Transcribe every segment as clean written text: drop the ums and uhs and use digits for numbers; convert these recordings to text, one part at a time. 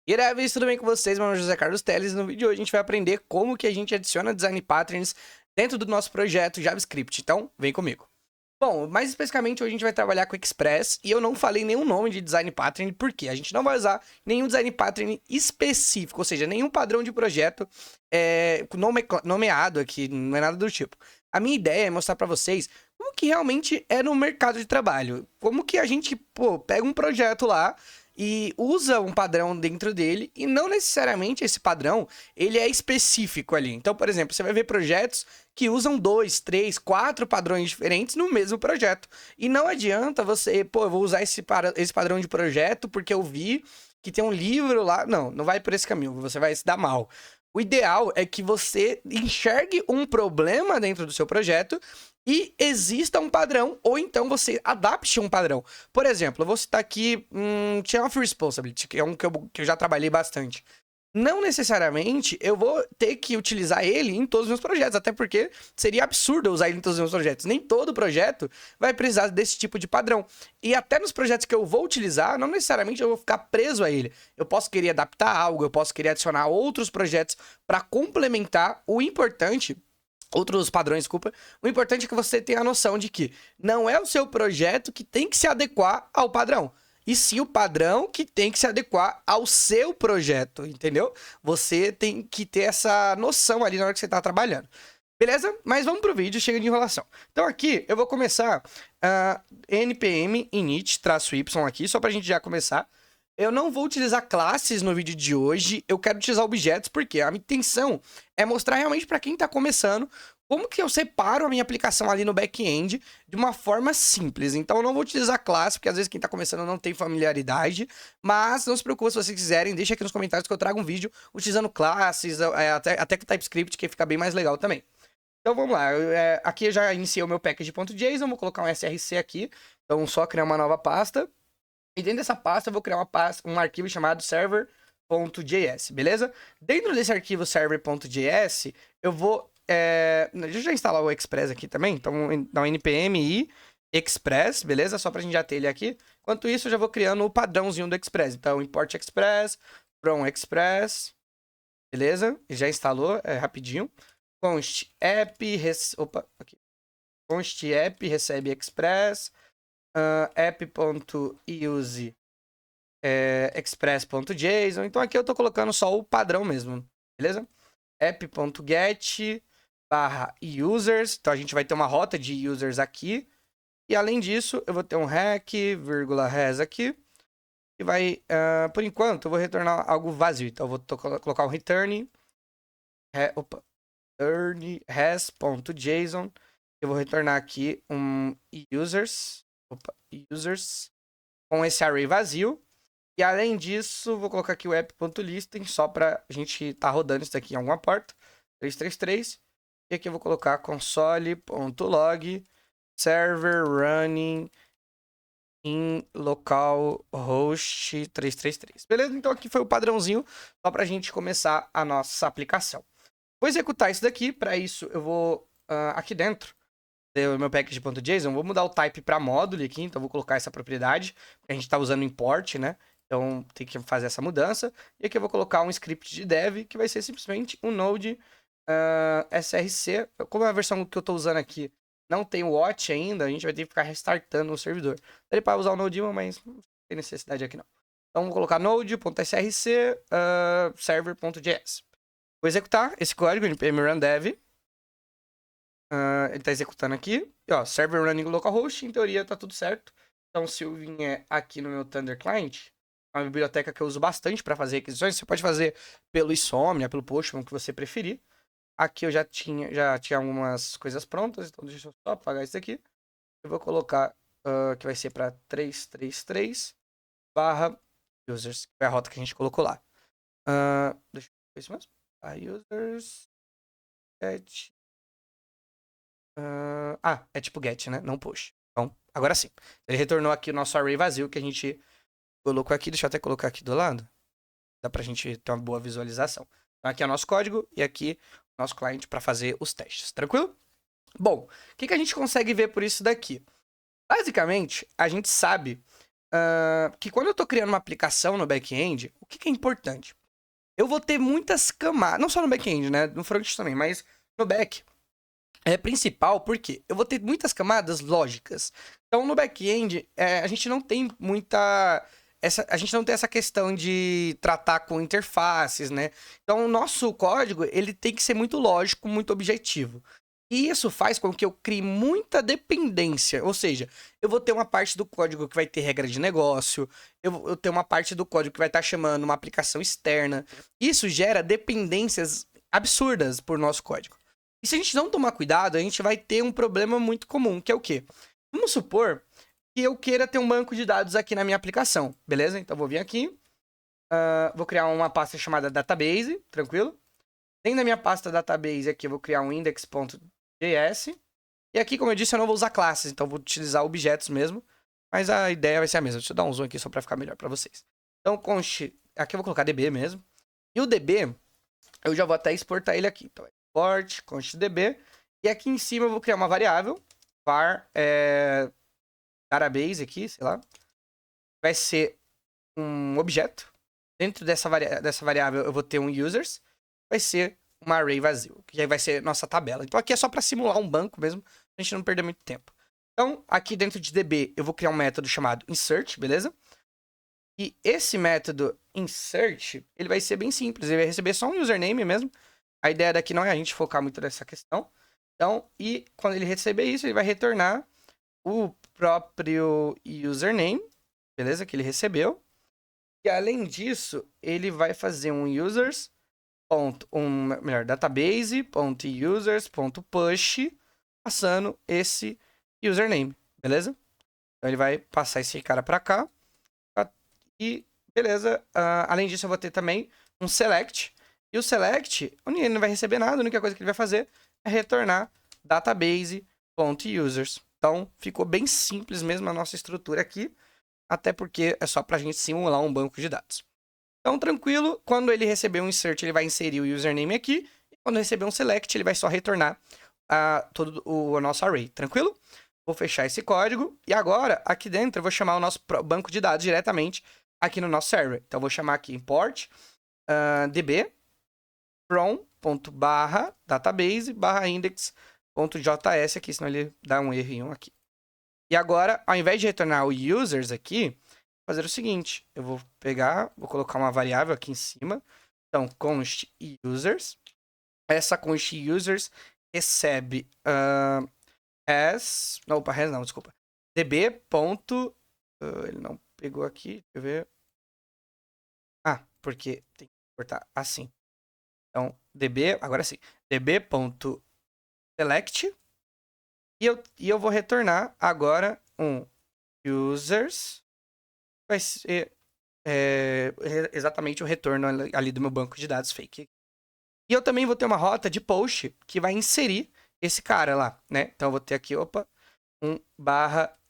E aí, vez, tudo bem com vocês? Meu nome é José Carlos Teles e no vídeo de hoje a gente vai aprender como que a gente adiciona design patterns dentro do nosso projeto JavaScript. Então, vem comigo. Bom, mais especificamente hoje a gente vai trabalhar com Express e eu não falei nenhum nome de design pattern porque a gente não vai usar nenhum design pattern específico, ou seja, nenhum padrão de projeto nomeado aqui, não é nada do tipo. A minha ideia é mostrar para vocês como que realmente é no mercado de trabalho, como que a gente, pega um projeto lá e usa um padrão dentro dele e não necessariamente esse padrão ele é específico ali. Então, por exemplo, você vai ver projetos que usam 2, 3, 4 padrões diferentes no mesmo projeto. E não adianta você, eu vou usar esse padrão de projeto porque eu vi que tem um livro lá. Não, não vai por esse caminho, você vai se dar mal. O ideal é que você enxergue um problema dentro do seu projeto e exista um padrão, ou então você adapte um padrão. Por exemplo, eu vou citar aqui Chain of Responsibility, que é um que eu já trabalhei bastante. Não necessariamente eu vou ter que utilizar ele em todos os meus projetos, até porque seria absurdo eu usar ele em todos os meus projetos. Nem todo projeto vai precisar desse tipo de padrão. E até nos projetos que eu vou utilizar, não necessariamente eu vou ficar preso a ele. Eu posso querer adaptar algo, eu posso querer adicionar outros projetos para complementar. O importante, outros padrões, desculpa. O importante é que você tenha a noção de que não é o seu projeto que tem que se adequar ao padrão. E sim o padrão que tem que se adequar ao seu projeto, entendeu? Você tem que ter essa noção ali na hora que você está trabalhando. Beleza? Mas vamos pro vídeo, chega de enrolação. Então aqui eu vou começar npm init-y aqui, só pra gente já começar. Eu não vou utilizar classes no vídeo de hoje, eu quero utilizar objetos, porque a minha intenção é mostrar realmente para quem está começando como que eu separo a minha aplicação ali no back-end de uma forma simples. Então eu não vou utilizar classe, porque às vezes quem está começando não tem familiaridade, mas não se preocupe, se vocês quiserem, deixa aqui nos comentários que eu trago um vídeo utilizando classes, até com TypeScript, que fica bem mais legal também. Então vamos lá, aqui eu já iniciei o meu package.json, vou colocar um src aqui, então só criar uma nova pasta. E dentro dessa pasta eu vou criar um arquivo chamado server.js, beleza? Dentro desse arquivo server.js, eu vou... deixa eu já instalar o Express aqui também. Então, dá um npm i express, beleza? Só pra gente já ter ele aqui. Enquanto isso, eu já vou criando o padrãozinho do Express. Então, import Express, from Express, beleza? E já instalou, rapidinho. Const app, const app recebe Express. app.use express.json. Então aqui eu tô colocando só o padrão mesmo, beleza? app.get /users. Então a gente vai ter uma rota de users aqui. E além disso, eu vou ter um hack, res aqui. E vai, por enquanto, eu vou retornar algo vazio. Então eu vou colocar um return res.json. Eu vou retornar aqui um users com esse array vazio. E além disso, vou colocar aqui o app.listing só para a gente tá rodando isso daqui em alguma porta. 333. E aqui eu vou colocar console.log server running em localhost 333. Beleza? Então aqui foi o padrãozinho só para a gente começar a nossa aplicação. Vou executar isso daqui. Para isso, eu vou aqui dentro o meu package.json, vou mudar o type para módulo aqui, então vou colocar essa propriedade, porque a gente está usando import, né? Então tem que fazer essa mudança. E aqui eu vou colocar um script de dev, que vai ser simplesmente um node src. Como é a versão que eu estou usando aqui não tem o watch ainda, a gente vai ter que ficar restartando o servidor. Daí para usar o node1, mas não tem necessidade aqui não. Então vou colocar node.src server.js. Vou executar esse código npm run dev. Ele está executando aqui. E, ó, server running localhost, em teoria tá tudo certo. Então, se eu vier aqui no meu Thunder Client, é uma biblioteca que eu uso bastante para fazer requisições. Você pode fazer pelo Insomnia, pelo Postman, o que você preferir. Aqui eu já tinha algumas coisas prontas, então deixa eu só apagar isso aqui. Eu vou colocar que vai ser para 333 /users, que foi a rota que a gente colocou lá. Deixa eu ver isso mesmo. Users, get. É tipo get, né? Não push. Então, agora sim. Ele retornou aqui o nosso array vazio que a gente colocou aqui. Deixa eu até colocar aqui do lado. Dá pra gente ter uma boa visualização. Então, aqui é o nosso código e aqui o nosso cliente para fazer os testes. Tranquilo? Bom, o que a gente consegue ver por isso daqui? Basicamente, a gente sabe que quando eu tô criando uma aplicação no back-end, o que é importante? Eu vou ter muitas camadas, não só no back-end, né? No front também, mas no back é principal porque eu vou ter muitas camadas lógicas. Então, no back-end, a gente não tem muita. A gente não tem essa questão de tratar com interfaces, né? Então, o nosso código ele tem que ser muito lógico, muito objetivo. E isso faz com que eu crie muita dependência. Ou seja, eu vou ter uma parte do código que vai ter regra de negócio, eu tenho uma parte do código que vai estar chamando uma aplicação externa. Isso gera dependências absurdas por nosso código. E se a gente não tomar cuidado, a gente vai ter um problema muito comum, que é o quê? Vamos supor que eu queira ter um banco de dados aqui na minha aplicação, beleza? Então vou vir aqui, vou criar uma pasta chamada database, tranquilo? Dentro da minha pasta database aqui eu vou criar um index.js. E aqui, como eu disse, eu não vou usar classes, então vou utilizar objetos mesmo. Mas a ideia vai ser a mesma. Deixa eu dar um zoom aqui só para ficar melhor para vocês. Então, const... aqui eu vou colocar db mesmo. E o db, eu já vou até exportar ele aqui. Então, export, const db. E aqui em cima eu vou criar uma variável, var database aqui, sei lá. Vai ser um objeto. Dentro dessa variável eu vou ter um users. Vai ser uma array vazio, que aí vai ser nossa tabela. Então aqui é só para simular um banco mesmo, a gente não perder muito tempo. Então, aqui dentro de DB, eu vou criar um método chamado insert, beleza? E esse método insert, ele vai ser bem simples, ele vai receber só um username mesmo. A ideia daqui não é a gente focar muito nessa questão. Então, e quando ele receber isso, ele vai retornar o próprio username, beleza? Que ele recebeu. E além disso, ele vai fazer um users database.users.push passando esse username, beleza? Então ele vai passar esse cara para cá e beleza. Além disso eu vou ter também um select e o select ele não vai receber nada, a única coisa que ele vai fazer é retornar database.users. Então ficou bem simples mesmo a nossa estrutura aqui, até porque é só para a gente simular um banco de dados. Então, tranquilo, quando ele receber um insert, ele vai inserir o username aqui. E quando receber um select, ele vai só retornar todo o nosso array, tranquilo? Vou fechar esse código. E agora, aqui dentro, eu vou chamar o nosso banco de dados diretamente aqui no nosso server. Então, eu vou chamar aqui import db from.database/index.js aqui, senão ele dá um erro aqui. E agora, ao invés de retornar o users aqui, fazer o seguinte, eu vou pegar, vou colocar uma variável aqui em cima, então const users, essa const users recebe desculpa, db. Ele não pegou aqui, deixa eu ver, porque tem que cortar assim, então db, agora sim, db.select, e eu vou retornar agora um users, vai ser exatamente o retorno ali do meu banco de dados fake. E eu também vou ter uma rota de post que vai inserir esse cara lá, né? Então eu vou ter aqui,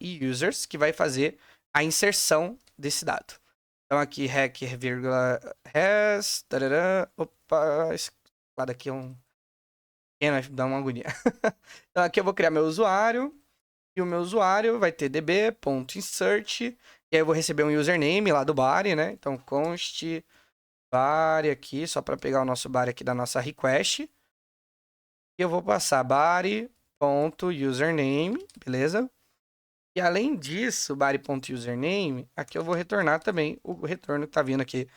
/users, que vai fazer a inserção desse dado. Então aqui, rec, vírgula, res, tarará, esse lado aqui é um... dá uma agonia. Então aqui eu vou criar meu usuário, e o meu usuário vai ter db.insert, e aí eu vou receber um username lá do body, né? Então, const body aqui, só para pegar o nosso body aqui da nossa request. E eu vou passar body.username, beleza? E além disso, body.username, aqui eu vou retornar também o retorno que tá vindo aqui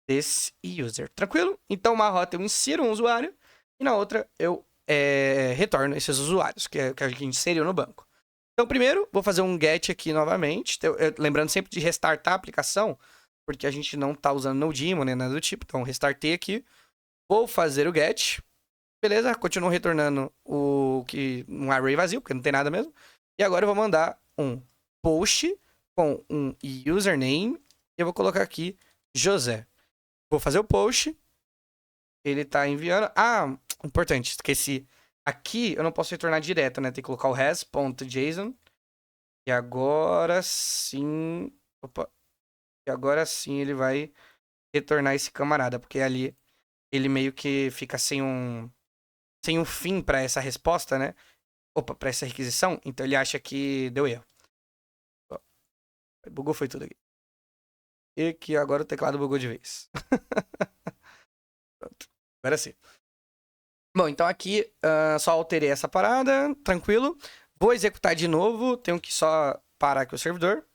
desse user. Tranquilo? Então, uma rota eu insiro um usuário e na outra eu retorno esses usuários que a gente inseriu no banco. Então, primeiro, vou fazer um get aqui novamente. Lembrando sempre de restartar a aplicação, porque a gente não está usando no daemon, nem nada do tipo. Então, restartei aqui. Vou fazer o get. Beleza, continuo retornando um array vazio, porque não tem nada mesmo. E agora eu vou mandar um post com um username. E eu vou colocar aqui José. Vou fazer o post. Ele está enviando... importante, esqueci. Aqui eu não posso retornar direto, né? Tem que colocar o res.json. E agora sim... E agora sim ele vai retornar esse camarada. Porque ali ele meio que fica sem um fim para essa resposta, né? Para essa requisição. Então ele acha que deu erro. Bugou foi tudo aqui. E que agora o teclado bugou de vez. Pronto. Agora sim. Bom, então aqui só alterei essa parada, tranquilo. Vou executar de novo, tenho que só parar aqui o servidor.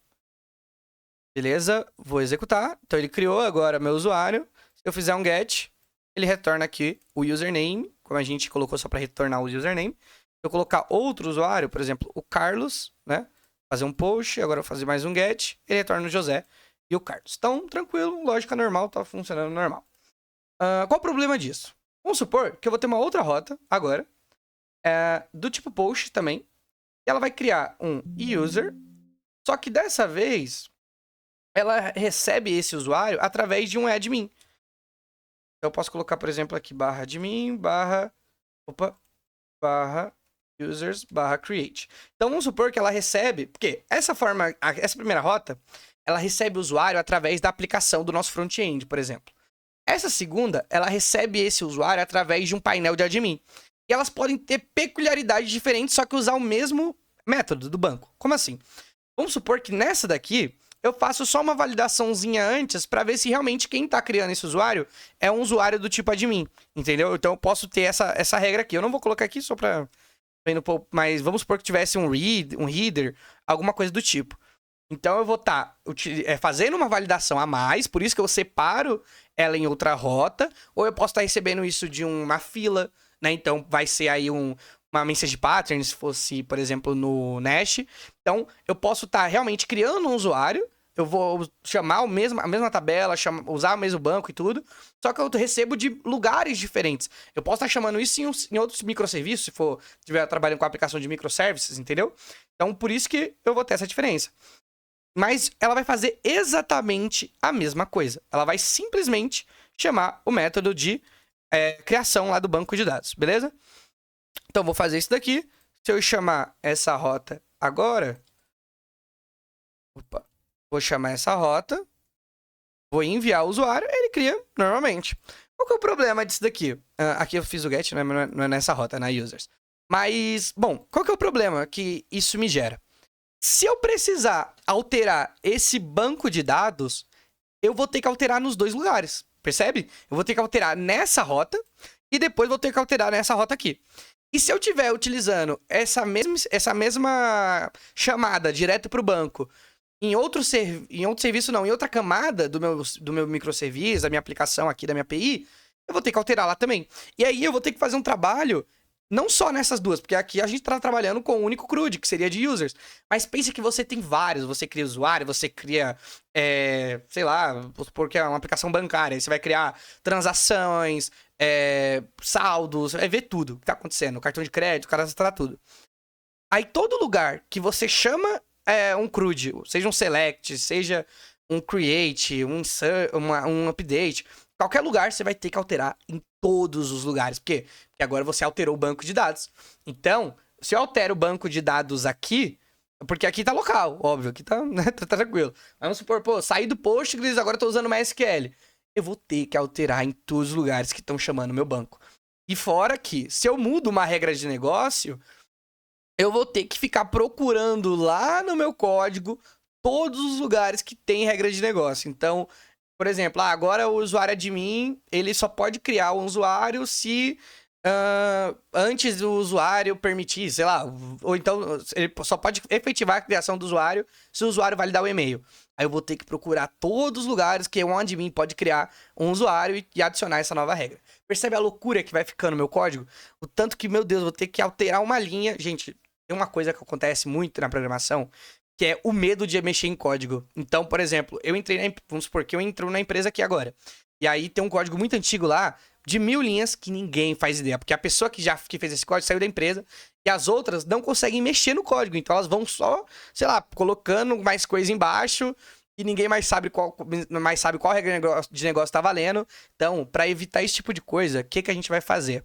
Beleza, vou executar. Então ele criou agora meu usuário. Se eu fizer um get, ele retorna aqui o username, como a gente colocou só para retornar o username. Se eu colocar outro usuário, por exemplo, o Carlos, né? Fazer um post, agora eu vou fazer mais um get, ele retorna o José e o Carlos. Então, tranquilo, lógica normal, tá funcionando normal. Qual o problema disso? Vamos supor que eu vou ter uma outra rota agora, do tipo post também, e ela vai criar um user, só que dessa vez ela recebe esse usuário através de um admin. Então eu posso colocar, por exemplo, aqui /admin, /users, /create. Então vamos supor que ela recebe, porque essa primeira rota, ela recebe o usuário através da aplicação do nosso front-end, por exemplo. Essa segunda, ela recebe esse usuário através de um painel de admin. E elas podem ter peculiaridades diferentes, só que usar o mesmo método do banco. Como assim? Vamos supor que nessa daqui, eu faço só uma validaçãozinha antes para ver se realmente quem está criando esse usuário é um usuário do tipo admin, entendeu? Então eu posso ter essa regra aqui. Eu não vou colocar aqui só para... Mas vamos supor que tivesse um reader, alguma coisa do tipo. Então eu vou estar fazendo uma validação a mais, por isso que eu separo ela em outra rota, ou eu posso estar recebendo isso de uma fila, né? Então vai ser aí uma message pattern, se fosse, por exemplo, no Nash. Então eu posso estar realmente criando um usuário, eu vou chamar a mesma tabela, usar o mesmo banco e tudo, só que eu recebo de lugares diferentes. Eu posso estar chamando isso em outros microserviços, se for estiver trabalhando com a aplicação de microservices, entendeu? Então por isso que eu vou ter essa diferença. Mas ela vai fazer exatamente a mesma coisa. Ela vai simplesmente chamar o método de criação lá do banco de dados, beleza? Então, vou fazer isso daqui. Se eu chamar essa rota agora... Vou chamar essa rota. Vou enviar o usuário. Ele cria normalmente. Qual que é o problema disso daqui? Aqui eu fiz o get, não é nessa rota, é na users. Mas, bom, qual que é o problema que isso me gera? Se eu precisar alterar esse banco de dados, eu vou ter que alterar nos dois lugares, percebe? Eu vou ter que alterar nessa rota e depois vou ter que alterar nessa rota aqui. E se eu estiver utilizando essa mesma chamada direto para o banco em outro serviço, não, em outra camada do meu microserviço, da minha aplicação aqui, da minha API, eu vou ter que alterar lá também. E aí eu vou ter que fazer um trabalho... Não só nessas duas, porque aqui a gente tá trabalhando com um único CRUD, que seria de users. Mas pense que você tem vários. Você cria usuário, você cria, sei lá, porque é uma aplicação bancária. Aí você vai criar transações, saldos, vai ver tudo que tá acontecendo. Cartão de crédito, cadastrar tudo. Aí todo lugar que você chama um CRUD, seja um select, seja um create, um update... Qualquer lugar você vai ter que alterar em todos os lugares. Por quê? Porque agora você alterou o banco de dados. Então, se eu altero o banco de dados aqui, porque aqui tá local, óbvio, aqui tá, né, tá tranquilo. Vamos supor, saí do Postgres, agora tô usando MySQL. Eu vou ter que alterar em todos os lugares que estão chamando meu banco. E fora que, se eu mudo uma regra de negócio, eu vou ter que ficar procurando lá no meu código todos os lugares que tem regra de negócio. Então... Por exemplo, agora o usuário admin, ele só pode criar um usuário se antes do usuário permitir, sei lá, ou então ele só pode efetivar a criação do usuário se o usuário validar o e-mail. Aí eu vou ter que procurar todos os lugares que um admin pode criar um usuário e adicionar essa nova regra. Percebe a loucura que vai ficando no meu código? O tanto que, meu Deus, eu vou ter que alterar uma linha. Gente, tem uma coisa que acontece muito na programação, que é o medo de mexer em código. Então, por exemplo, vamos supor que eu entro na empresa aqui agora. E aí tem um código muito antigo lá, de 1000 linhas, que ninguém faz ideia. Porque a pessoa que fez esse código saiu da empresa, e as outras não conseguem mexer no código. Então elas vão só, sei lá, colocando mais coisa embaixo, e ninguém mais sabe qual regra de negócio tá valendo. Então, para evitar esse tipo de coisa, o que a gente vai fazer?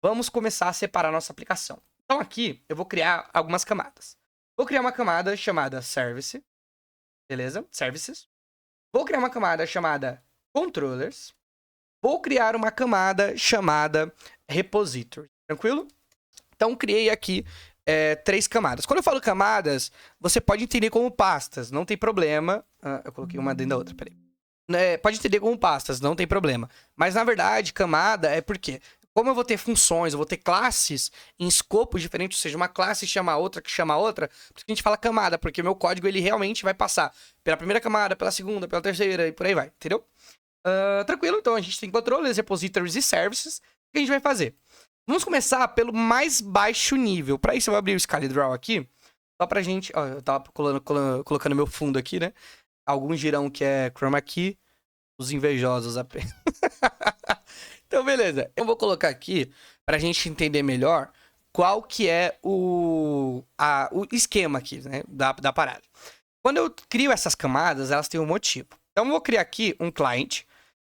Vamos começar a separar a nossa aplicação. Então aqui, eu vou criar algumas camadas. Vou criar uma camada chamada Service. Beleza? Services. Vou criar uma camada chamada Controllers. Vou criar uma camada chamada Repository. Tranquilo? Então, criei aqui 3 camadas. Quando eu falo camadas, você pode entender como pastas, não tem problema. Eu coloquei uma dentro da outra, peraí. Pode entender como pastas, não tem problema. Mas, na verdade, camada é porque, como eu vou ter funções, eu vou ter classes em escopos diferentes, ou seja, uma classe chama a outra, que chama a outra, por isso que a gente fala camada, porque o meu código, ele realmente vai passar pela primeira camada, pela segunda, pela terceira, e por aí vai, entendeu? Tranquilo, então a gente tem controles, repositories e services. O que a gente vai fazer? Vamos começar pelo mais baixo nível. Para isso, eu vou abrir o ScaleDraw aqui, só pra gente... Ó, eu tava colocando meu fundo aqui, né? Alguns dirão que é chroma key, os invejosos apenas. Então, beleza. Eu vou colocar aqui pra gente entender melhor qual que é o esquema aqui, né, da parada. Quando eu crio essas camadas, elas têm um motivo. Então, eu vou criar aqui um client.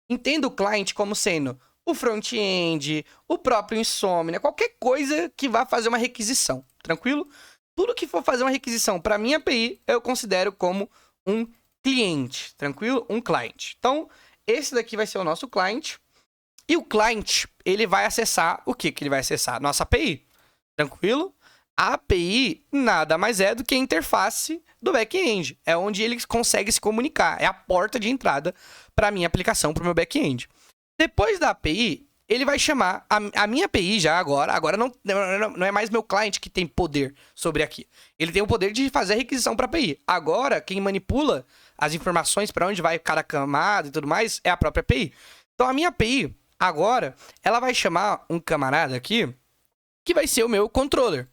Entendo o client como sendo o front-end, o próprio Insomnia, qualquer coisa que vá fazer uma requisição, tranquilo? Tudo que for fazer uma requisição para minha API, eu considero como um cliente, tranquilo? Um client. Então, esse daqui vai ser o nosso client. E o client, ele vai acessar o que ele vai acessar? Nossa API, tranquilo? A API nada mais é do que a interface do back-end. É onde ele consegue se comunicar. É a porta de entrada para a minha aplicação, para o meu back-end. Depois da API, ele vai chamar a minha API já agora não é mais meu cliente que tem poder sobre aqui. Ele tem o poder de fazer a requisição para a API. Agora, quem manipula as informações para onde vai cada camada e tudo mais é a própria API. Então, a minha API, agora, ela vai chamar um camarada aqui que vai ser o meu controller.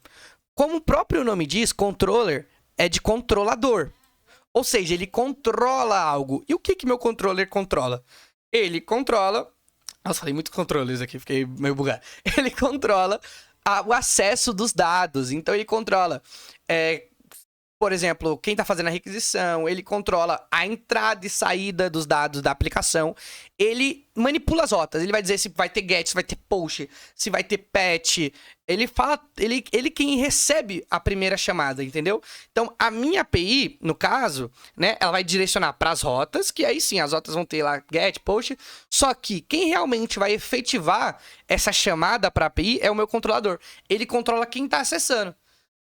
Como o próprio nome diz, controller é de controlador. Ou seja, ele controla algo. E o que meu controller controla? Ele controla... Nossa, falei muito controles aqui, fiquei meio bugado. Ele controla o acesso dos dados. Então, ele controla, por exemplo, quem está fazendo a requisição. Ele controla a entrada e saída dos dados da aplicação. Ele manipula as rotas. Ele vai dizer se vai ter get, se vai ter post, se vai ter patch. Ele fala, ele quem recebe a primeira chamada, entendeu? Então, a minha API, no caso, né, ela vai direcionar para as rotas, que aí sim, as rotas vão ter lá get, post. Só que quem realmente vai efetivar essa chamada para a API é o meu controlador. Ele controla quem está acessando.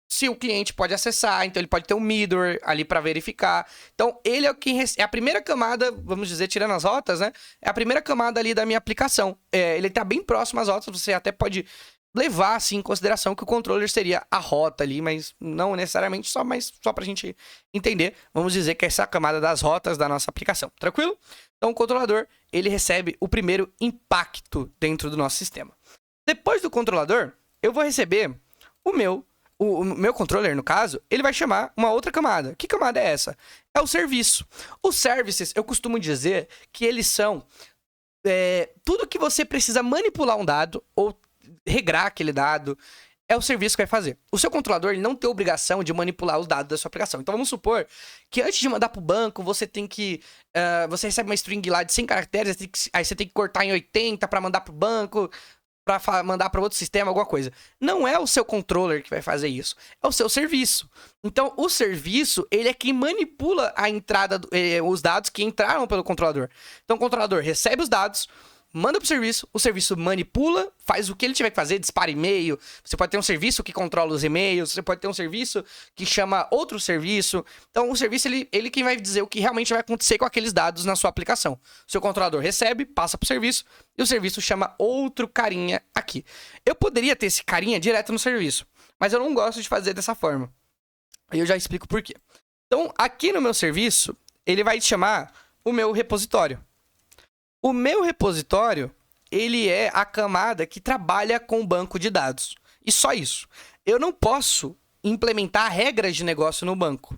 Se o cliente pode acessar, então ele pode ter um middleware ali para verificar. Então, ele é quem é a primeira camada, vamos dizer, tirando as rotas, né? É a primeira camada ali da minha aplicação. Ele está bem próximo às rotas, você até pode levar, assim, em consideração que o controller seria a rota ali, mas não necessariamente, mas só pra gente entender. Vamos dizer que é essa camada das rotas da nossa aplicação, tranquilo? Então, o controlador, ele recebe o primeiro impacto dentro do nosso sistema. Depois do controlador, eu vou receber o meu controller, no caso, ele vai chamar uma outra camada. Que camada é essa? É o serviço. Os services, eu costumo dizer que eles são tudo que você precisa manipular um dado ou regrar aquele dado, é o serviço que vai fazer. O seu controlador, ele não tem obrigação de manipular os dados da sua aplicação. Então, vamos supor que antes de mandar para o banco, você tem que... você recebe uma string lá de 100 caracteres, aí você tem que cortar em 80 para mandar para o banco... para mandar para outro sistema, alguma coisa. Não é o seu controller que vai fazer isso. É o seu serviço. Então, o serviço, ele é quem manipula a entrada, os dados que entraram pelo controlador. Então, o controlador recebe os dados, manda pro serviço, o serviço manipula, faz o que ele tiver que fazer, dispara e-mail. Você pode ter um serviço que controla os e-mails, você pode ter um serviço que chama outro serviço. Então, o serviço, ele quem vai dizer o que realmente vai acontecer com aqueles dados na sua aplicação. O seu controlador recebe, passa pro serviço, e o serviço chama outro carinha aqui. Eu poderia ter esse carinha direto no serviço, mas eu não gosto de fazer dessa forma. E eu já explico por quê. Então, aqui no meu serviço, ele vai chamar o meu repositório. O meu repositório, ele é a camada que trabalha com o banco de dados. E só isso. Eu não posso implementar regras de negócio no banco,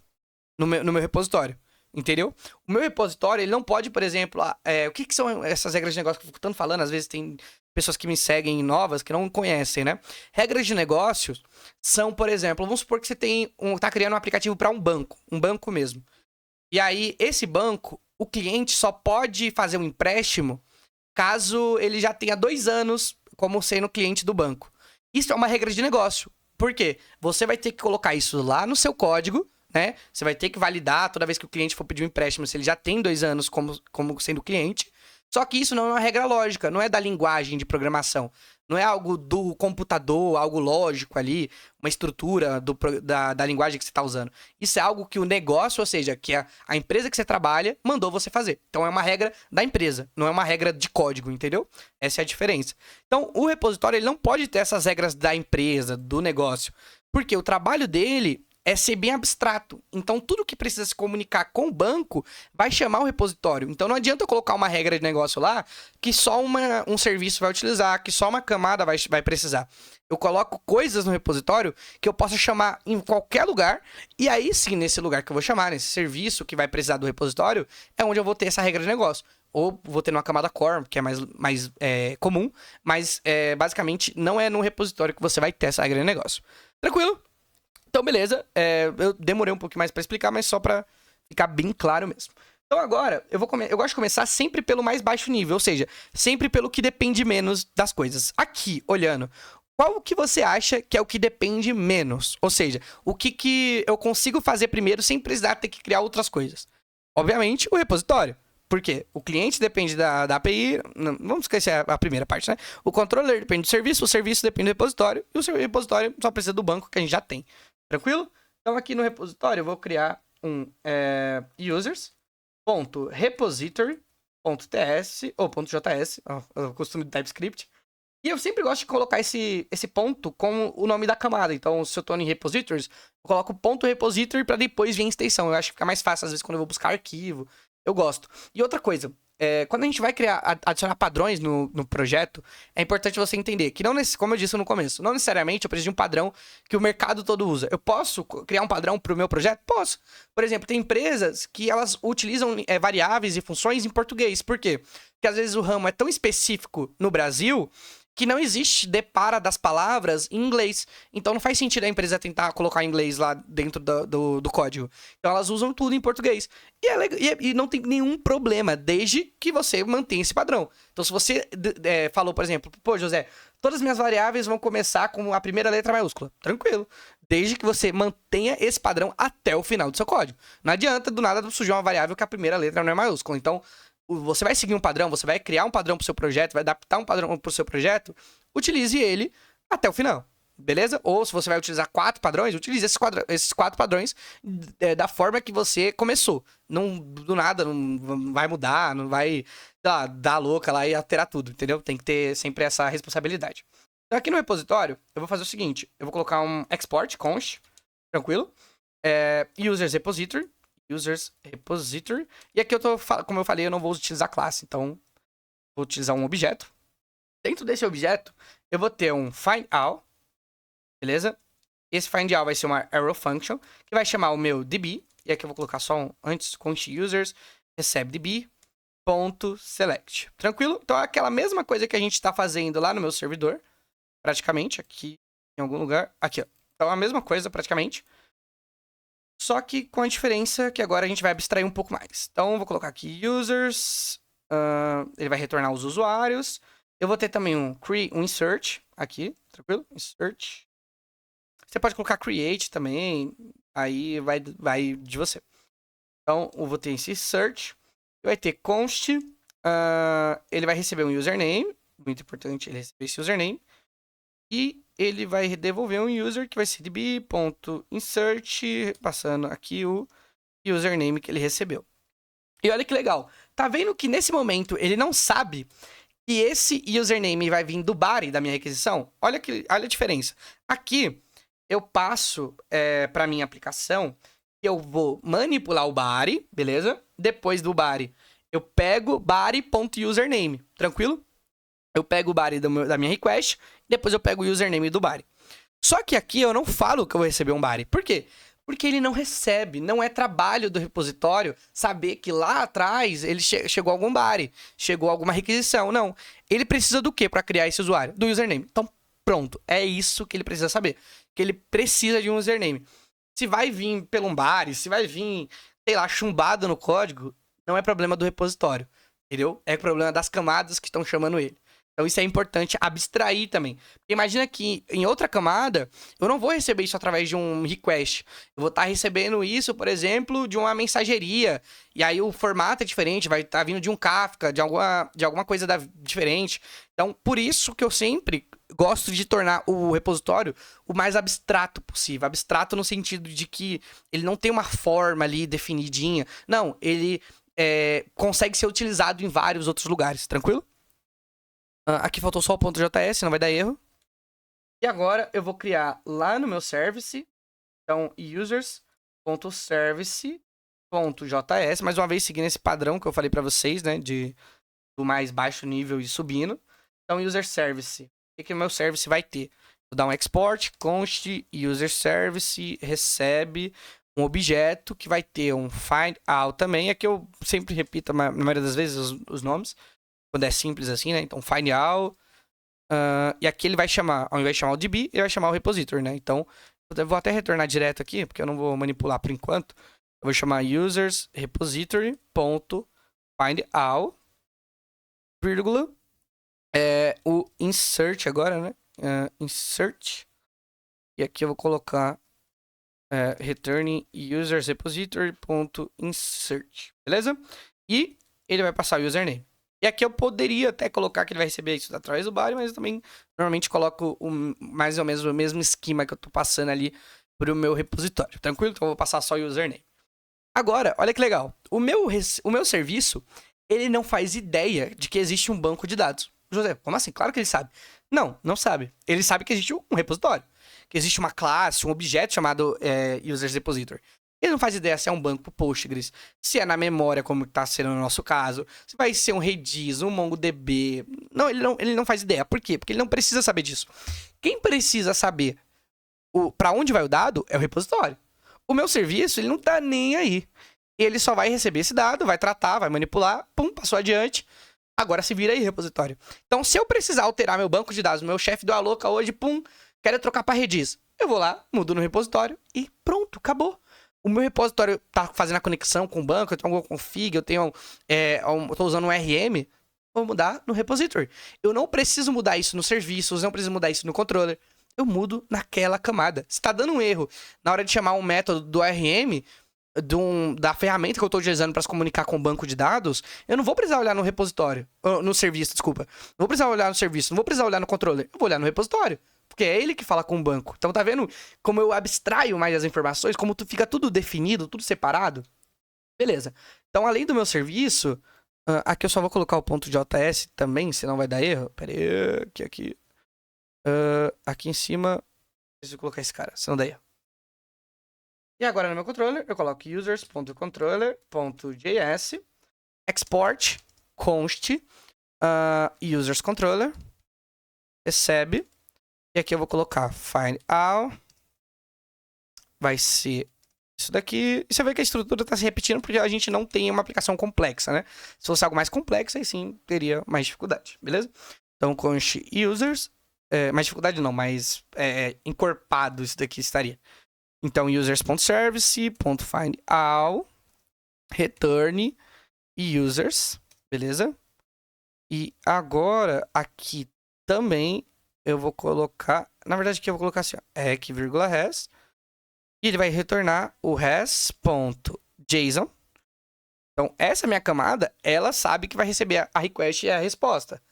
no meu repositório. Entendeu? O meu repositório, ele não pode, por exemplo... o que são essas regras de negócio que eu fico tanto falando? Às vezes tem pessoas que me seguem novas que não conhecem, né? Regras de negócios são, por exemplo... Vamos supor que você tá criando um aplicativo para um banco mesmo. E aí, esse banco... O cliente só pode fazer um empréstimo caso ele já tenha 2 anos como sendo cliente do banco. Isso é uma regra de negócio. Por quê? Você vai ter que colocar isso lá no seu código, né? Você vai ter que validar toda vez que o cliente for pedir um empréstimo se ele já tem 2 anos como sendo cliente. Só que isso não é uma regra lógica, não é da linguagem de programação. Não é algo do computador, algo lógico ali, uma estrutura da linguagem que você está usando. Isso é algo que o negócio, ou seja, que a empresa que você trabalha, mandou você fazer. Então é uma regra da empresa, não é uma regra de código, entendeu? Essa é a diferença. Então o repositório ele não pode ter essas regras da empresa, do negócio. Porque o trabalho dele é ser bem abstrato. Então, tudo que precisa se comunicar com o banco vai chamar o repositório. Então, não adianta eu colocar uma regra de negócio lá que só um serviço vai utilizar, que só uma camada vai precisar. Eu coloco coisas no repositório que eu possa chamar em qualquer lugar, e aí sim, nesse lugar que eu vou chamar, nesse serviço que vai precisar do repositório, é onde eu vou ter essa regra de negócio. Ou vou ter numa camada core, que é mais comum, mas basicamente não é no repositório que você vai ter essa regra de negócio. Tranquilo? Então, beleza. Eu demorei um pouquinho mais pra explicar, mas só pra ficar bem claro mesmo. Então, agora, eu gosto de começar sempre pelo mais baixo nível, ou seja, sempre pelo que depende menos das coisas. Aqui, olhando, qual que você acha que é o que depende menos? Ou seja, o que eu consigo fazer primeiro sem precisar ter que criar outras coisas? Obviamente, o repositório. Por quê? O cliente depende da API, não, vamos esquecer a primeira parte, né? O controller depende do serviço, o serviço depende do repositório, e o repositório só precisa do banco que a gente já tem. Tranquilo? Então aqui no repositório eu vou criar um users.repository.ts ou .js, o costume de TypeScript. E eu sempre gosto de colocar esse ponto com o nome da camada. Então, se eu tô em repositories, eu coloco ponto .repository para depois vir a extensão. Eu acho que fica mais fácil, às vezes, quando eu vou buscar arquivo. Eu gosto. E outra coisa, quando a gente vai adicionar padrões no projeto, é importante você entender que, como eu disse no começo, não necessariamente eu preciso de um padrão que o mercado todo usa. Eu posso criar um padrão para o meu projeto? Posso. Por exemplo, tem empresas que elas utilizam variáveis e funções em português. Por quê? Porque às vezes o ramo é tão específico no Brasil que não existe depara das palavras em inglês. Então não faz sentido a empresa tentar colocar inglês lá dentro do código. Então elas usam tudo em português. E não tem nenhum problema, desde que você mantenha esse padrão. Então se você falou, por exemplo, pô, José, todas as minhas variáveis vão começar com a primeira letra maiúscula. Tranquilo. Desde que você mantenha esse padrão até o final do seu código. Não adianta do nada surgir uma variável que a primeira letra não é maiúscula. Então você vai seguir um padrão, você vai criar um padrão pro seu projeto, vai adaptar um padrão pro seu projeto, utilize ele até o final, beleza? Ou se você vai utilizar 4 padrões, utilize esses 4 padrões da forma que você começou. Não, do nada, não vai mudar, não vai, sei lá, dar louca lá e alterar tudo, entendeu? Tem que ter sempre essa responsabilidade. Então aqui no repositório, eu vou fazer o seguinte, eu vou colocar um export const, tranquilo? Users repository, e aqui como eu falei, eu não vou utilizar classe, então vou utilizar um objeto. Dentro desse objeto, eu vou ter um findAll, beleza? Esse findAll vai ser uma arrow function, que vai chamar o meu db, e aqui eu vou colocar só antes, const users, recebe db.select. Tranquilo? Então é aquela mesma coisa que a gente está fazendo lá no meu servidor, praticamente, aqui em algum lugar, aqui ó. Então é a mesma coisa praticamente, só que com a diferença que agora a gente vai abstrair um pouco mais. Então, eu vou colocar aqui users. Ele vai retornar os usuários. Eu vou ter também um insert aqui, tranquilo? Insert. Você pode colocar create também. Aí vai de você. Então, eu vou ter esse insert. Vai ter const. Ele vai receber um username. Muito importante ele receber esse username. E ele vai devolver um user que vai ser db.insert, passando aqui o username que ele recebeu. E olha que legal. Tá vendo que nesse momento ele não sabe que esse username vai vir do body da minha requisição? Olha a diferença. Aqui eu passo para minha aplicação, eu vou manipular o body, beleza? Depois do body eu pego body.username, tranquilo? Eu pego o body da minha request, depois eu pego o username do body. Só que aqui eu não falo que eu vou receber um body. Por quê? Porque ele não recebe, não é trabalho do repositório saber que lá atrás ele chegou algum body, chegou alguma requisição. Não. Ele precisa do quê para criar esse usuário? Do username. Então, pronto. É isso que ele precisa saber. Que ele precisa de um username. Se vai vir pelo um body, se vai vir, sei lá, chumbado no código, não é problema do repositório. Entendeu? É problema das camadas que estão chamando ele. Então isso é importante abstrair também. Porque imagina que em outra camada, eu não vou receber isso através de um request. Eu vou estar recebendo isso, por exemplo, de uma mensageria. E aí o formato é diferente, vai estar vindo de um Kafka, de alguma coisa diferente. Então, por isso que eu sempre gosto de tornar o repositório o mais abstrato possível. Abstrato no sentido de que ele não tem uma forma ali definidinha. Não, ele consegue ser utilizado em vários outros lugares, tranquilo? Aqui faltou só o ponto .js, não vai dar erro. E agora eu vou criar lá no meu service, então users.service.js, mais uma vez seguindo esse padrão que eu falei para vocês, né, do mais baixo nível e subindo. Então user service, o que o meu service vai ter? Vou dar um export, const user service recebe um objeto que vai ter um find out também. Aqui eu sempre repito na maioria das vezes os nomes, quando é simples assim, né? Então find out. E aqui ele vai chamar, ao invés de chamar o DB, ele vai chamar o repository, né? Então eu vou até retornar direto aqui, porque eu não vou manipular por enquanto. Eu vou chamar users repository.findout, vírgula, o insert agora, né? Insert. E aqui eu vou colocar return users repository.insert, beleza? E ele vai passar o username. E aqui eu poderia até colocar que ele vai receber isso através do body, mas eu também normalmente coloco mais ou menos o mesmo esquema que eu tô passando ali pro meu repositório, tranquilo? Então eu vou passar só o username. Agora, olha que legal. O meu serviço, ele não faz ideia de que existe um banco de dados. José, como assim? Claro que ele sabe. Não sabe. Ele sabe que existe um repositório, que existe uma classe, um objeto chamado users repository. Ele não faz ideia se é um banco Postgres, se é na memória, como está sendo no nosso caso, se vai ser um Redis, um MongoDB. Não, ele não faz ideia. Por quê? Porque ele não precisa saber disso. Quem precisa saber para onde vai o dado é o repositório. O meu serviço, ele não tá nem aí. Ele só vai receber esse dado, vai tratar, vai manipular, pum, passou adiante. Agora se vira aí, repositório. Então, se eu precisar alterar meu banco de dados, meu chefe deu a louca hoje, pum, quero trocar para Redis. Eu vou lá, mudo no repositório e pronto, acabou. O meu repositório tá fazendo a conexão com o banco, eu tenho algum config, eu tô usando um RM, vou mudar no repository. Eu não preciso mudar isso nos serviços, não preciso mudar isso no controller. Eu mudo naquela camada. Se tá dando um erro na hora de chamar um método do RM, da ferramenta que eu tô utilizando para se comunicar com o banco de dados, eu não vou precisar olhar no repositório, no serviço, desculpa. Não vou precisar olhar no serviço, não vou precisar olhar no controller, eu vou olhar no repositório. Porque é ele que fala com o banco. Então tá vendo como eu abstraio mais as informações, como fica tudo definido, tudo separado? Beleza. Então, além do meu serviço, aqui eu só vou colocar o ponto .js também, senão vai dar erro. Pera aí, aqui. Aqui em cima, preciso colocar esse cara, senão dá erro. E agora no meu controller, eu coloco users.controller.js, export, const, usersController, recebe. E aqui eu vou colocar find out. Vai ser isso daqui. E você vê que a estrutura está se repetindo porque a gente não tem uma aplicação complexa, né? Se fosse algo mais complexo, aí sim teria mais dificuldade, beleza? Então, const users. Mais dificuldade não, mas encorpado isso daqui estaria. Então, users.service.findout, return users, beleza? E agora, aqui também eu vou colocar... Na verdade, aqui eu vou colocar assim, ó, ec,res. E ele vai retornar o res.json. Então, essa minha camada, ela sabe que vai receber a request e a resposta.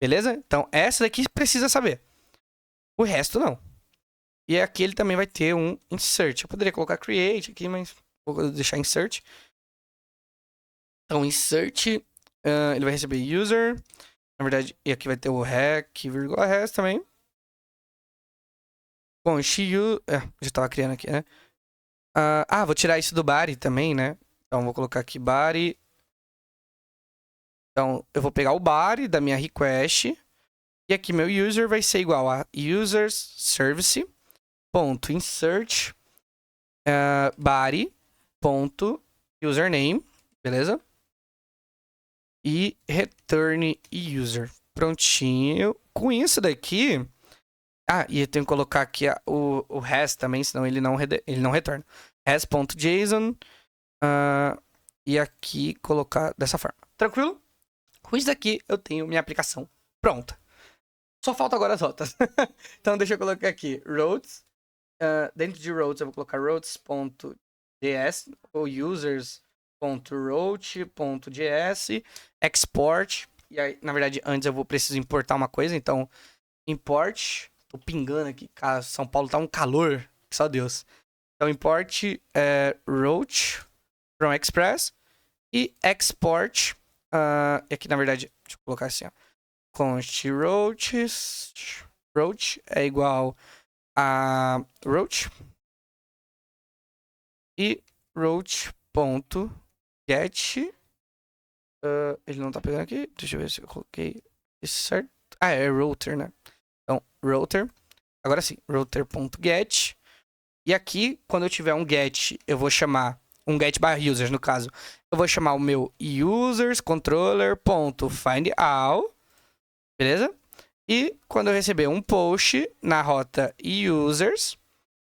Beleza? Então, essa daqui precisa saber. O resto, não. E aqui ele também vai ter um insert. Eu poderia colocar create aqui, mas vou deixar insert. Então, insert, ele vai receber user. Na verdade, e aqui vai ter o rec,res também. Bom, já estava criando aqui, né? Vou tirar isso do body também, né? Então, vou colocar aqui body. Então, eu vou pegar o body da minha request. E aqui meu user vai ser igual a users service.insert body.username, beleza? E return user. Prontinho. Com isso daqui... e eu tenho que colocar aqui o res também, senão ele não retorna. res.json. E aqui colocar dessa forma. Tranquilo? Com isso daqui eu tenho minha aplicação Pronto. Só falta agora as rotas. Então deixa eu colocar aqui, roads. Dentro de roads eu vou colocar roads.js ou users.roach.js, export. E aí, na verdade, antes eu preciso importar uma coisa, então import. Tô pingando aqui, cara, São Paulo tá um calor, só Deus. Então import roach from express e export. E aqui, na verdade, deixa eu colocar assim, ó. Const roach é igual a roach e roach.get. Ele não tá pegando aqui. Deixa eu ver se eu coloquei isso certo. É router, né? Então, router. Agora sim, router.get. E aqui, quando eu tiver um get, eu vou chamar um get barra users, no caso. Eu vou chamar o meu users controller.findAll. Beleza? E quando eu receber um post na rota users,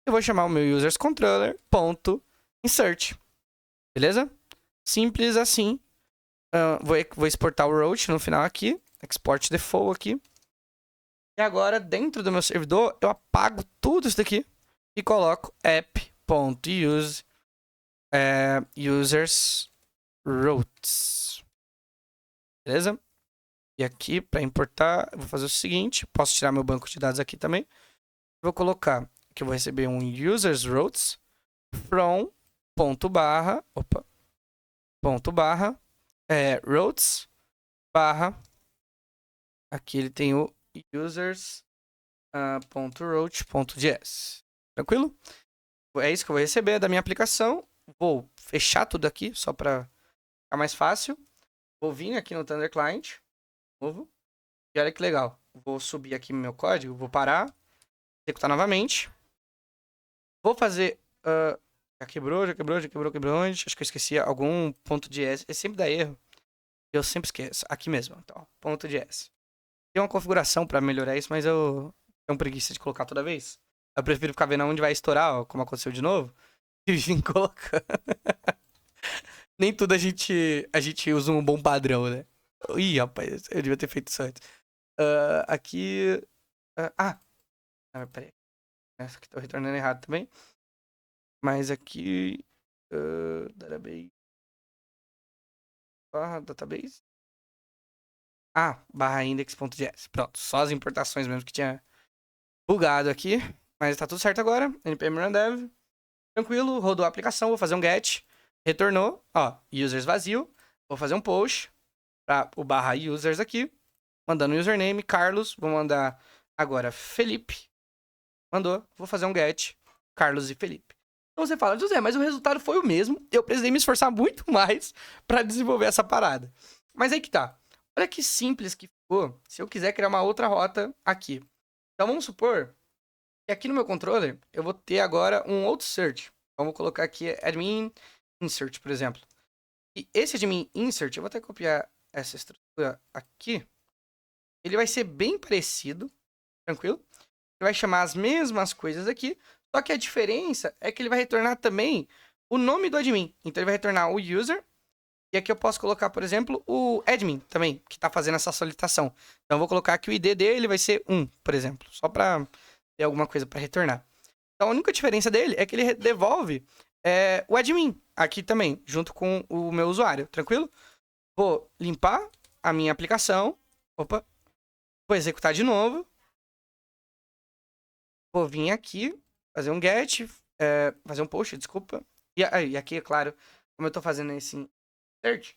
eu vou chamar o meu users controller.insert. Beleza? Simples assim. Vou exportar o roach no final aqui. Export default aqui. E agora, dentro do meu servidor, eu apago tudo isso daqui e coloco app.use users routes. Beleza? E aqui, para importar, eu vou fazer o seguinte. Posso tirar meu banco de dados aqui também. Vou colocar que eu vou receber um users routes from ponto barra routes barra. Aqui ele tem o users.roach.js. Tranquilo? É isso que eu vou receber da minha aplicação. Vou fechar tudo aqui, só para ficar mais fácil. Vou vir aqui no Thunder Client. Novo. E olha que legal. Vou subir aqui meu código. Vou parar. Executar novamente. Vou fazer... já quebrou onde? Acho que eu esqueci algum ponto .js. Ele sempre dá erro. Eu sempre esqueço. Aqui mesmo. Então, ponto .js. Tem uma configuração pra melhorar isso, mas eu tenho preguiça de colocar toda vez. Eu prefiro ficar vendo onde vai estourar, ó, como aconteceu de novo, e vir colocando. Nem tudo a gente usa um bom padrão, né? Ih, rapaz, eu devia ter feito isso antes. Aqui... peraí. Essa aqui tô retornando errado também. Mas aqui... database... database... barra index.js. Pronto, só as importações mesmo que tinha bugado aqui. Mas tá tudo certo agora. npm run dev. Tranquilo, rodou a aplicação, vou fazer um get. Retornou, ó, users vazio. Vou fazer um push para o barra users aqui. Mandando username, Carlos. Vou mandar agora Felipe. Mandou, vou fazer um get. Carlos e Felipe. Então você fala, José, mas o resultado foi o mesmo. Eu precisei me esforçar muito mais para desenvolver essa parada. Mas aí que tá. Olha que simples que ficou se eu quiser criar uma outra rota aqui. Então vamos supor que aqui no meu controller eu vou ter agora um outro search. Então vou colocar aqui admin insert, por exemplo. E esse admin insert, eu vou até copiar essa estrutura aqui. Ele vai ser bem parecido, tranquilo? Ele vai chamar as mesmas coisas aqui, só que a diferença é que ele vai retornar também o nome do admin. Então ele vai retornar o user. E aqui eu posso colocar, por exemplo, o admin também, que está fazendo essa solicitação. Então eu vou colocar que o ID dele vai ser 1, por exemplo, só para ter alguma coisa para retornar. Então a única diferença dele é que ele devolve o admin aqui também, junto com o meu usuário, tranquilo? Vou limpar a minha aplicação. Opa. Vou executar de novo. Vou vir aqui, fazer um get, fazer um post, desculpa. E aqui, é claro, como eu estou fazendo esse insert,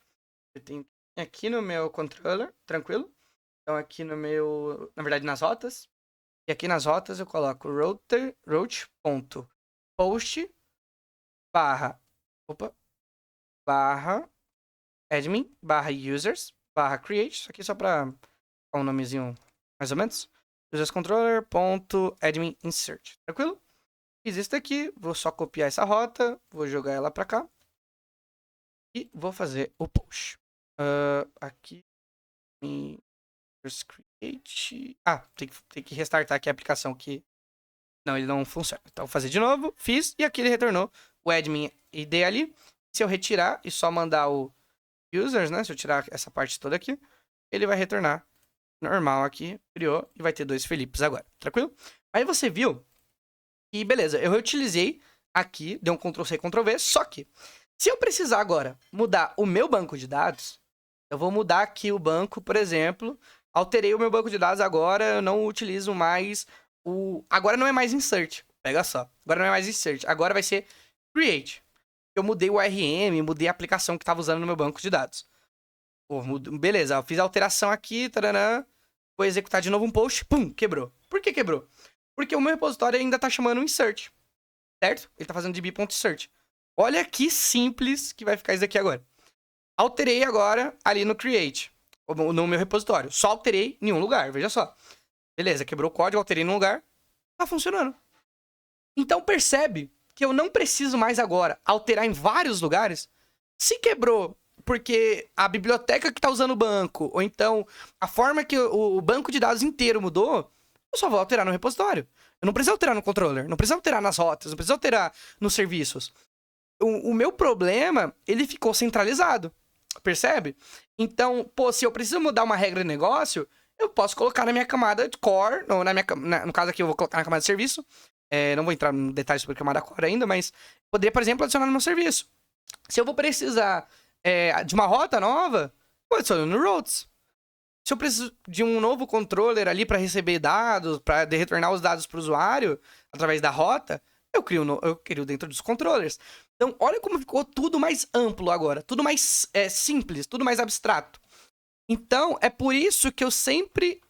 eu tenho aqui no meu controller, tranquilo? Então aqui no meu, na verdade nas rotas. E aqui nas rotas eu coloco roach.post barra admin barra users barra create. Isso aqui só para um nomezinho mais ou menos. userscontroller.admin insert. Tranquilo? Fiz isso daqui. Vou só copiar essa rota. Vou jogar ela para cá. E vou fazer o push. Aqui. Create. Tem que restartar aqui a aplicação que... Não, ele não funciona. Então, vou fazer de novo. Fiz. E aqui ele retornou o admin ID ali. Se eu retirar e só mandar o users, né? Se eu tirar essa parte toda aqui, ele vai retornar normal aqui, criou, e vai ter 2 Felipes agora, tranquilo? Aí você viu que, beleza, eu reutilizei aqui, deu um Ctrl+C, Ctrl+V, só que, se eu precisar agora mudar o meu banco de dados, eu vou mudar aqui o banco, por exemplo, alterei o meu banco de dados agora, eu não utilizo mais o... Agora não é mais insert, pega só, agora não é mais insert, agora vai ser create. Eu mudei o URM, mudei a aplicação que estava usando no meu banco de dados. Pô, beleza, eu fiz a alteração aqui, taranã, vou executar de novo um post, pum, quebrou. Por que quebrou? Porque o meu repositório ainda tá chamando insert, certo? Ele tá fazendo db.insert. Olha que simples que vai ficar isso aqui agora. Alterei agora ali no create, no meu repositório. Só alterei em um lugar, veja só. Beleza, quebrou o código, alterei num lugar, tá funcionando. Então percebe que eu não preciso mais agora alterar em vários lugares. Se quebrou porque a biblioteca que tá usando o banco, ou então a forma que o banco de dados inteiro mudou, eu só vou alterar no repositório. Eu não preciso alterar no controller, não preciso alterar nas rotas, não preciso alterar nos serviços. O meu problema, ele ficou centralizado, percebe? Então, pô, se eu preciso mudar uma regra de negócio, eu posso colocar na minha camada de core, ou no caso aqui eu vou colocar na camada de serviço. Não vou entrar em detalhes sobre a camada core ainda, mas poderia, por exemplo, adicionar no meu serviço. Se eu vou precisar de uma rota nova, eu adiciono no routes. Se eu preciso de um novo controller ali para receber dados, para retornar os dados para o usuário através da rota, eu crio dentro dos controllers. Então, olha como ficou tudo mais amplo agora, tudo mais simples, tudo mais abstrato. Então, é por isso que eu sempre...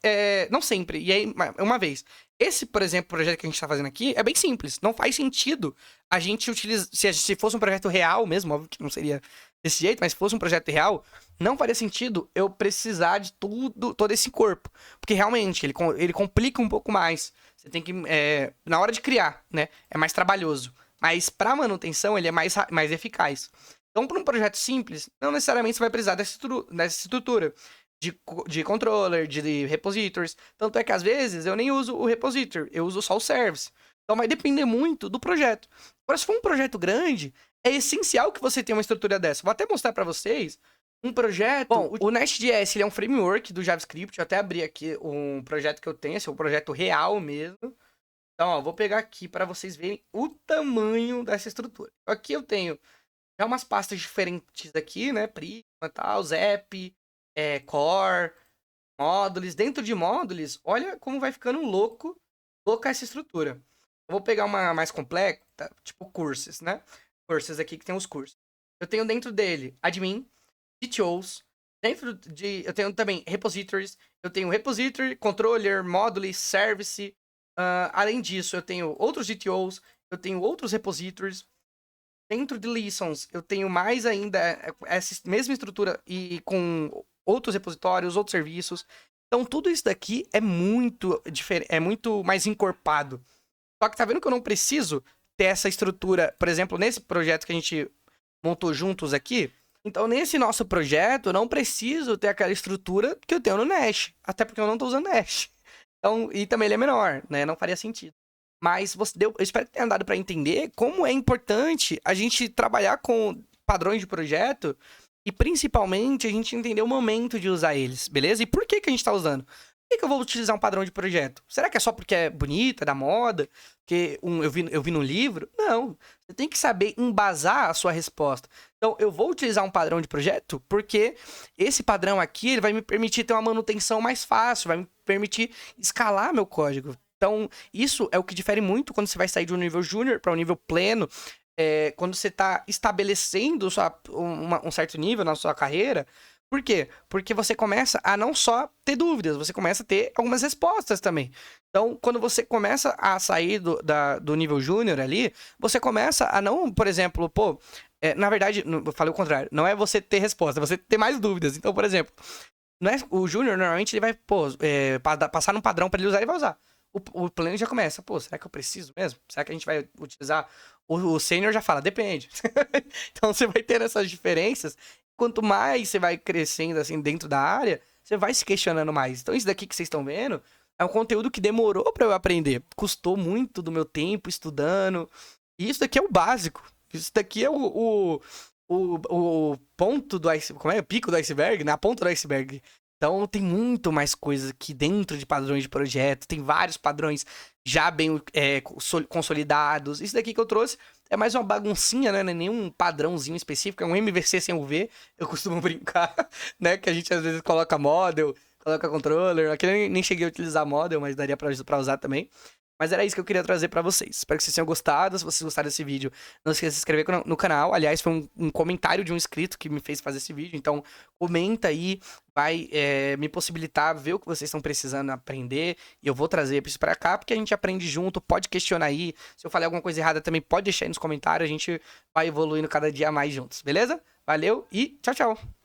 não sempre, e aí, uma vez. Esse, por exemplo, projeto que a gente tá fazendo aqui é bem simples. Não faz sentido a gente utilizar... Se fosse um projeto real mesmo, óbvio que não seria desse jeito, mas se fosse um projeto real, não faria sentido eu precisar de todo esse corpo. Porque realmente, ele complica um pouco mais. Você tem que... na hora de criar, né? É mais trabalhoso. Mas para manutenção, ele é mais eficaz. Então, para um projeto simples, não necessariamente você vai precisar dessa estrutura de controller, de repositories. Tanto é que, às vezes, eu nem uso o repository, eu uso só o service. Então, vai depender muito do projeto. Agora, se for um projeto grande, é essencial que você tenha uma estrutura dessa. Vou até mostrar para vocês um projeto... Bom, o Nest.js, ele é um framework do JavaScript. Eu até abri aqui um projeto que eu tenho, esse é um projeto real mesmo. Então, ó, vou pegar aqui para vocês verem o tamanho dessa estrutura. Aqui eu tenho já umas pastas diferentes aqui, né? Prisma, tal, Zap, Core, módulos. Dentro de módulos, olha como vai ficando louca essa estrutura. Eu vou pegar uma mais completa, tipo cursos, né? Cursos aqui que tem os cursos. Eu tenho dentro dele admin, CTOs, eu tenho também repositories, eu tenho repository, controller, módulos, service. Além disso, eu tenho outros GTOs, eu tenho outros repositories. Dentro de lessons, eu tenho mais ainda essa mesma estrutura e com outros repositórios, outros serviços. Então, tudo isso daqui é muito diferente, é muito mais encorpado. Só que tá vendo que eu não preciso ter essa estrutura, por exemplo, nesse projeto que a gente montou juntos aqui. Então, nesse nosso projeto, eu não preciso ter aquela estrutura que eu tenho no Nest. Até porque eu não tô usando Nest. Então, e também ele é menor, né? Não faria sentido. Mas eu espero que tenha dado para entender como é importante a gente trabalhar com padrões de projeto e, principalmente, a gente entender o momento de usar eles, beleza? E por que a gente está usando? Por que eu vou utilizar um padrão de projeto? Será que é só porque é bonito, é da moda? Que eu vi no livro? Não. Você tem que saber embasar a sua resposta. Então, eu vou utilizar um padrão de projeto porque esse padrão aqui ele vai me permitir ter uma manutenção mais fácil, vai me permitir escalar meu código. Então, isso é o que difere muito quando você vai sair de um nível júnior para um nível pleno. Quando você está estabelecendo um certo nível na sua carreira. Por quê? Porque você começa a não só ter dúvidas, você começa a ter algumas respostas também. Então, quando você começa a sair do nível júnior ali, você começa a não, por exemplo, na verdade, eu falei o contrário, não é você ter resposta, é você ter mais dúvidas. Então, por exemplo, o júnior normalmente ele vai passar num padrão para ele usar e vai usar. O plano já começa, será que eu preciso mesmo? Será que a gente vai utilizar? O sênior já fala, depende. Então você vai ter essas diferenças. Quanto mais você vai crescendo assim dentro da área, você vai se questionando mais. Então isso daqui que vocês estão vendo é um conteúdo que demorou para eu aprender. Custou muito do meu tempo estudando. E isso daqui é o básico. Isso daqui é o ponto do iceberg. Como é? O pico do iceberg, né? A ponta do iceberg. Então tem muito mais coisa aqui dentro de padrões de projeto, tem vários padrões já bem consolidados. Isso daqui que eu trouxe é mais uma baguncinha, né? Não é nenhum padrãozinho específico, é um MVC sem UV, eu costumo brincar, né? Que a gente às vezes coloca model, coloca controller. Aqui eu nem cheguei a utilizar model, mas daria pra usar também. Mas era isso que eu queria trazer pra vocês. Espero que vocês tenham gostado. Se vocês gostaram desse vídeo, não esqueça de se inscrever no canal. Aliás, foi um comentário de um inscrito que me fez fazer esse vídeo. Então, comenta aí. Vai me possibilitar ver o que vocês estão precisando aprender. E eu vou trazer isso pra cá, porque a gente aprende junto. Pode questionar aí. Se eu falei alguma coisa errada também, pode deixar aí nos comentários. A gente vai evoluindo cada dia mais juntos, beleza? Valeu e tchau, tchau.